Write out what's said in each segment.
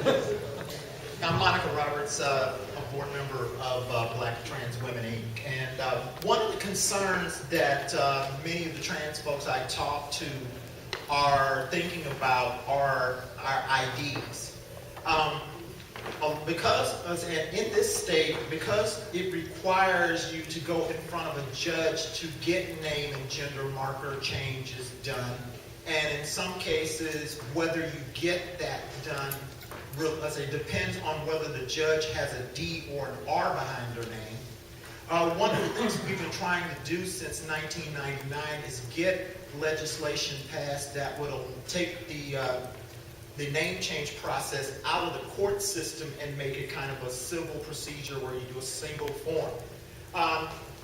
I'm Monica Roberts, a board member of Black Trans Women Inc. And one of the concerns that many of the trans folks I talk to are thinking about are our IDs. Because in this state, because it requires you to go in front of a judge to get name and gender marker changes done, and in some cases, whether you get that done, let's say, depends on whether the judge has a D or an R behind their name. One of the things we've been trying to do since 1999 is get legislation passed that would take the name change process out of the court system and make it kind of a civil procedure where you do a single form.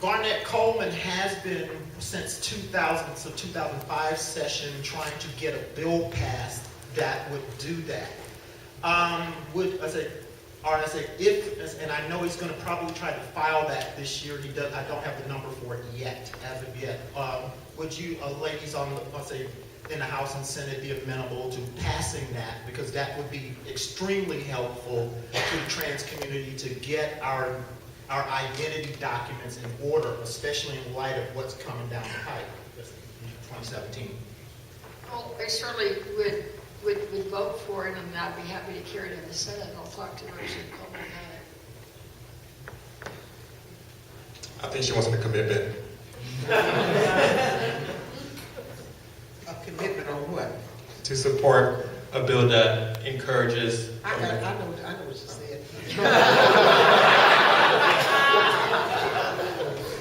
Garnett Coleman has been, since 2005 session, trying to get a bill passed that would do that. And I know he's going to probably try to file that this year. I don't have the number for it yet, as of yet. Would you, ladies on the, in the House and Senate, be amenable to passing that? Because that would be extremely helpful to the trans community to get our identity documents in order, especially in light of what's coming down the pipe in 2017. Well, I certainly would vote for it, and I'd be happy to carry it in the Senate. I'll talk to Rosie Coleman about it. I think she wants a commitment. A commitment on what? To support a bill that encourages. I know what you said.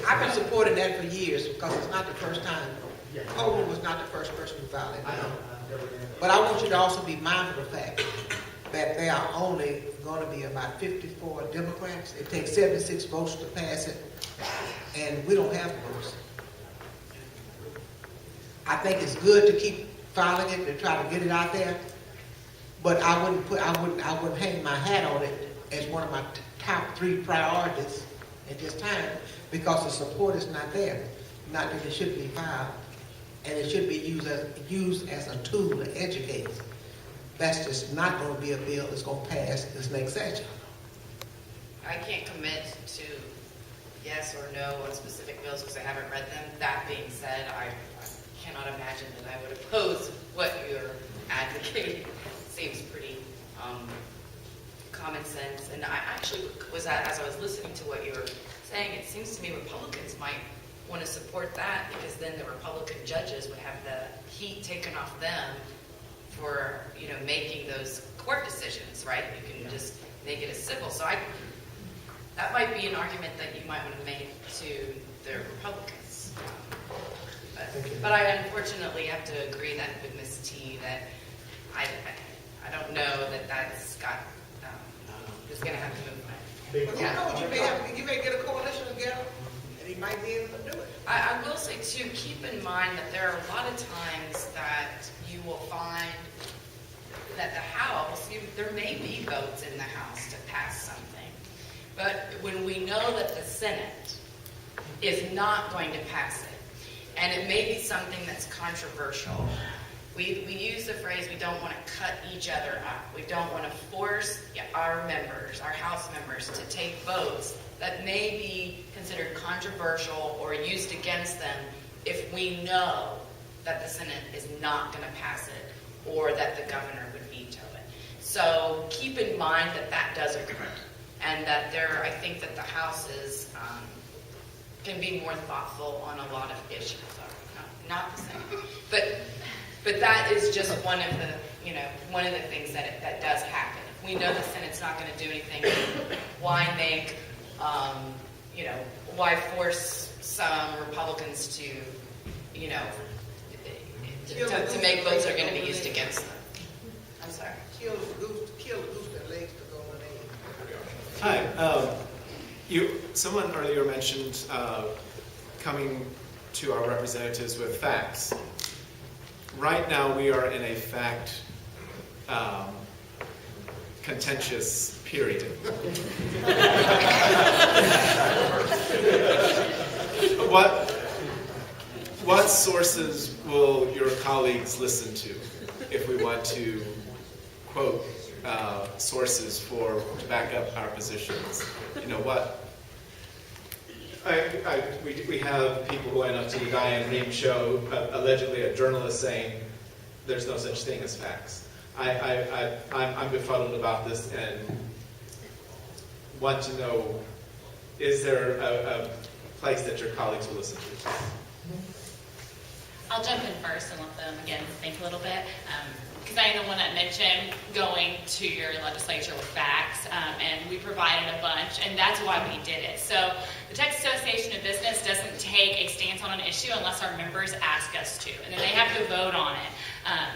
I've been supporting that for years because it's not the first time. Coleman was not the first person who filed it. But I want you to also be mindful of the fact that there are only going to be about 54 Democrats. It takes 76 votes to pass it, and we don't have votes. I think it's good to keep filing it to try to get it out there, but I wouldn't hang my hat on it as one of my top 3 priorities at this time because the support is not there. Not that it should be filed, and it should be used as a tool to educate. That's just not going to be a bill that's going to pass this next session. I can't commit to yes or no on specific bills because I haven't read them. That being said, I cannot imagine that I would oppose what you're advocating. Seems pretty common sense. And I actually was, as I was listening to what you were saying, it seems to me Republicans might want to support that because then the Republican judges would have the heat taken off them for, making those court decisions, right? You can just make it a civil. So that might be an argument that you might want to make to the Republicans. But I unfortunately have to agree that with Ms. T that I don't know that that's got is going to have to move. Well, you may get a coalition together, and he might be able to do it. I will say too, keep in mind that there are a lot of times that you will find that the House, there may be votes in the House to pass something, but when we know that the Senate is not going to pass it, and it may be something that's controversial. We use the phrase, we don't want to cut each other up. We don't want to force our members, our House members, to take votes that may be considered controversial or used against them if we know that the Senate is not going to pass it or that the governor would veto it. So keep in mind that that does occur, and that I think that the House can be more thoughtful on a lot of issues. Not the same, but that is just one of the things that does happen. If we know the Senate's not going to do anything, why make why force some Republicans to make votes that are going to be used against them? I'm sorry. Kill the goose that lays the golden egg. Hi. Someone earlier mentioned coming to our representatives with facts. Right now, we are in a fact contentious period. What sources will your colleagues listen to if we want to quote sources to back up our positions. You know what? We have people going up to the Diane Rehm show, allegedly a journalist saying there's no such thing as facts. I'm befuddled about this and want to know, is there a place that your colleagues will listen to? I'll jump in first and let them, again, think a little bit. Because I am the one that mentioned going to your legislature with facts, and we provided a bunch, and that's why we did it. So the Texas Association of Business doesn't take a stance on an issue unless our members ask us to, and then they have to vote on it.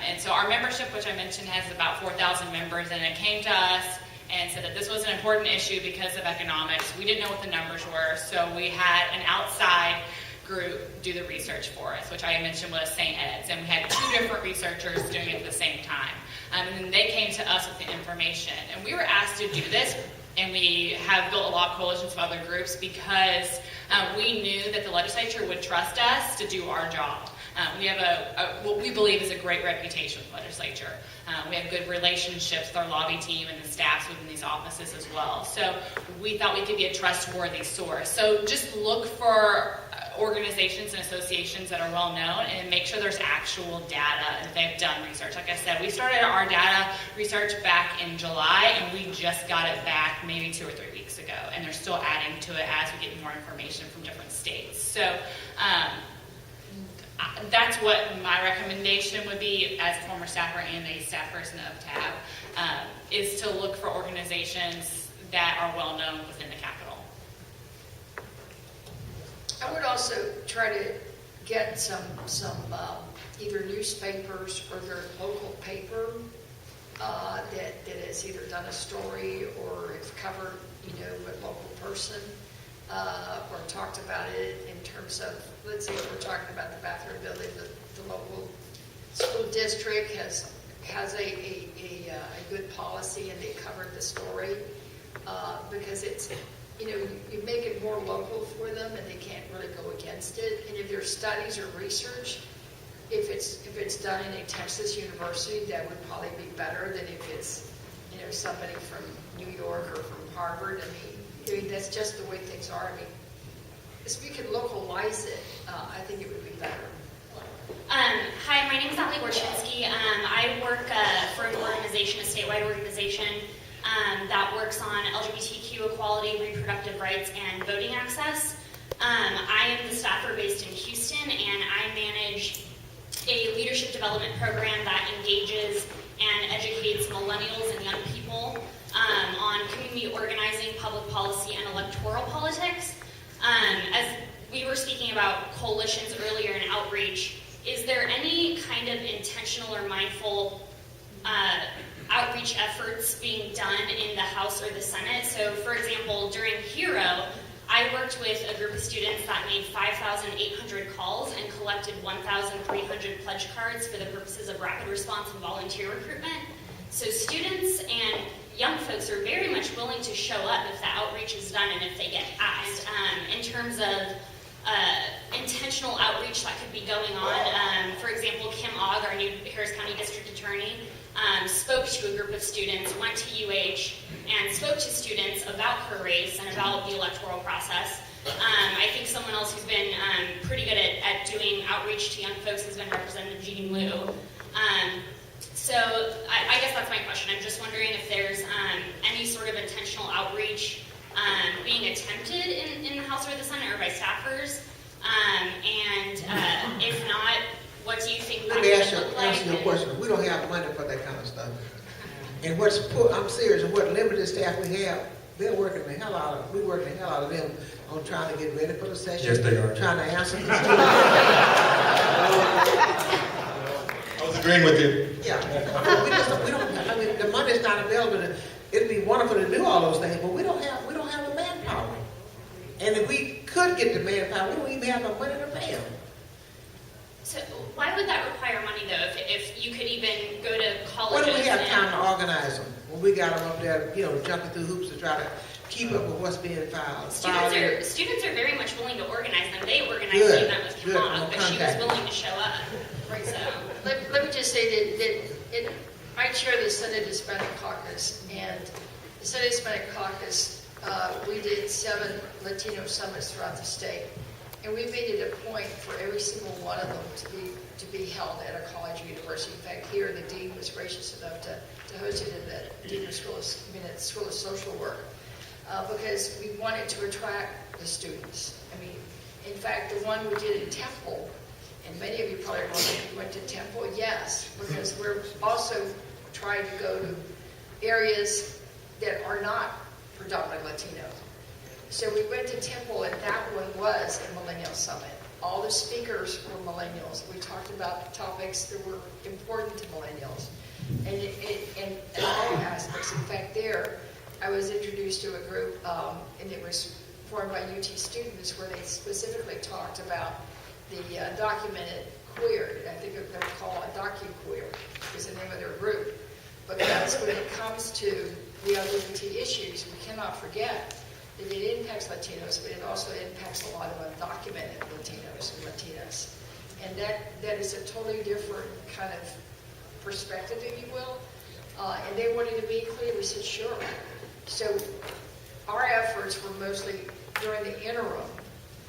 And so our membership, which I mentioned, has about 4,000 members, and it came to us and said that this was an important issue because of economics. We didn't know what the numbers were, so we had an outside group do the research for us, which I mentioned was St. Ed's, and we had 2 different researchers doing it at the same time. And then they came to us with the information, and we were asked to do this, and we have built a lot of coalitions of other groups because we knew that the legislature would trust us to do our job. We have what we believe is a great reputation with the legislature. We have good relationships with our lobby team and the staffs within these offices as well. So we thought we could be a trustworthy source. So just look for organizations and associations that are well known and make sure there's actual data and they've done research. Like I said, we started our data research back in July and we just got it back maybe 2 or 3 weeks ago, and they're still adding to it as we get more information from different states. So that's what my recommendation would be as a former staffer and a staff person of TAB, is to look for organizations that are well known within the Capitol. I would also try to get some either newspapers or their local paper that has either done a story or has covered, a local person or talked about it in terms of, let's say if we're talking about the bathroom building, the local school district has a good policy and they covered the story because it's, you make it more local for them and they can't really go against it. And if there's studies or research, if it's done in a Texas university, that would probably be better than if it's, somebody from New York or from Harvard. I mean, that's just the way things are. I mean, if we could localize it, I think it would be better. Hi, my name is Ali Gorshinsky. I work for an organization, a statewide organization, that works on LGBTQ equality, reproductive rights, and voting access. I am the staffer based in Houston, and I manage a leadership development program that engages and educates millennials and young people on community organizing, public policy, and electoral politics. As we were speaking about coalitions earlier and outreach, is there any kind of intentional or mindful outreach efforts being done in the House or the Senate? So, for example, during HERO, I worked with a group of students that made 5,800 calls and collected 1,300 pledge cards for the purposes of rapid response and volunteer recruitment. So students and young folks are very much willing to show up if the outreach is done and if they get asked. In terms of intentional outreach that could be going on, for example, Kim Ogg, our new Harris County District Attorney, spoke to a group of students, went to UH, and spoke to students about her race and about the electoral process. I think someone else who's been pretty good at doing outreach to young folks has been Representative Jean Wu. So I guess that's my question. I'm just wondering if there's any sort of intentional outreach being attempted in the House or the Senate or by staffers. And if not, what do you think that Let me would look like? answer your question. We don't have money for that kind of stuff. And I'm serious, and what limited staff we have, we're working the hell out of them on trying to get ready for the session. Yes, they are. Trying to answer the I was agreeing with you. Yeah. We don't have, I mean, the money's not available. It'd be wonderful to do all those things, but we don't have the manpower. And if we could get the manpower, we don't even have the money to pay them. So why would that require money, though, if you could even go to colleges? When do we have and- time to organize them? When we got them up there, jumping through hoops to try to keep up with what's being filed. Students are very much willing to organize them. They organized Good, the event with Kim good. Ogg, No but she was contact. willing to show up. Right, so Let me just say that I chair the Senate Hispanic Caucus, and the Senate Hispanic Caucus, we did 7 Latino summits throughout the state, and we made it a point for every single one of them to be held at a college or university. In fact, here the dean was gracious enough to host it in the Dean of School of Social Work, because we wanted to attract the students. I mean, in fact, the one we did in Temple, and many of you probably went to Temple, yes, because we're also trying to go to areas that are not predominantly Latino. So we went to Temple, and that one was a Millennial Summit. All the speakers were millennials. We talked about topics that were important to millennials, and in all aspects. In fact, there, I was introduced to a group, and it was formed by UT students, where they specifically talked about the documented queer. I think they're called a docu-queer, is the name of their group. Because when it comes to the LGBT issues, we cannot forget that it impacts Latinos, but it also impacts a lot of undocumented Latinos and Latinas. And that is a totally different kind of perspective, if you will. And they wanted to be clear. We said, sure. So our efforts were mostly during the interim,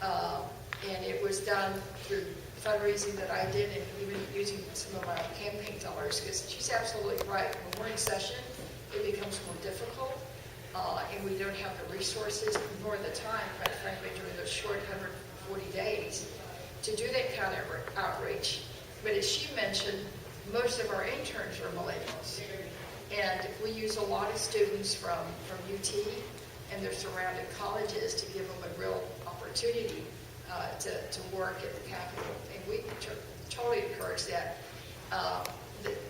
and it was done through fundraising that I did, and even using some of my campaign dollars, because she's absolutely right. When we're in session, it becomes more difficult, and we don't have the resources nor the time, quite frankly, during those short 140 days to do that kind of outreach. But as she mentioned, most of our interns are millennials, and we use a lot of students from UT and their surrounding colleges to give them a real opportunity to work at the Capitol, and we totally encourage that.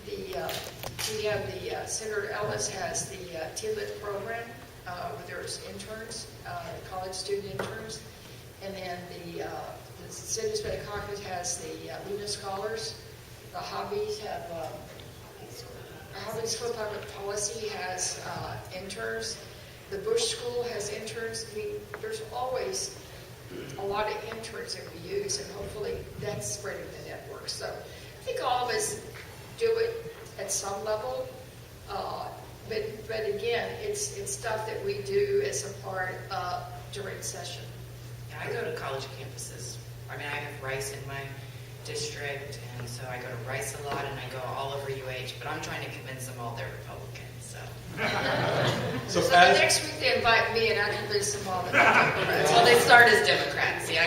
We have Senator Ellis has the TLIT program, where there's interns, college student interns, and then the Senate Hispanic Caucus has the Luna Scholars. The Hobbies have Hobbies for Public Policy has interns. The Bush School has interns. I mean, there's always a lot of interns that we use, and hopefully that's spreading the network. So I think all of us do it at some level, but again, it's stuff that we do as a part of during session. Yeah, I go to college campuses. I mean, I have Rice in my district, and so I go to Rice a lot, and I go all over UH, but I'm trying to convince them all they're Republicans, so. So So the as, next week they invite me, and I convince them all that they're Democrats. Well, they start as Democrats. See, I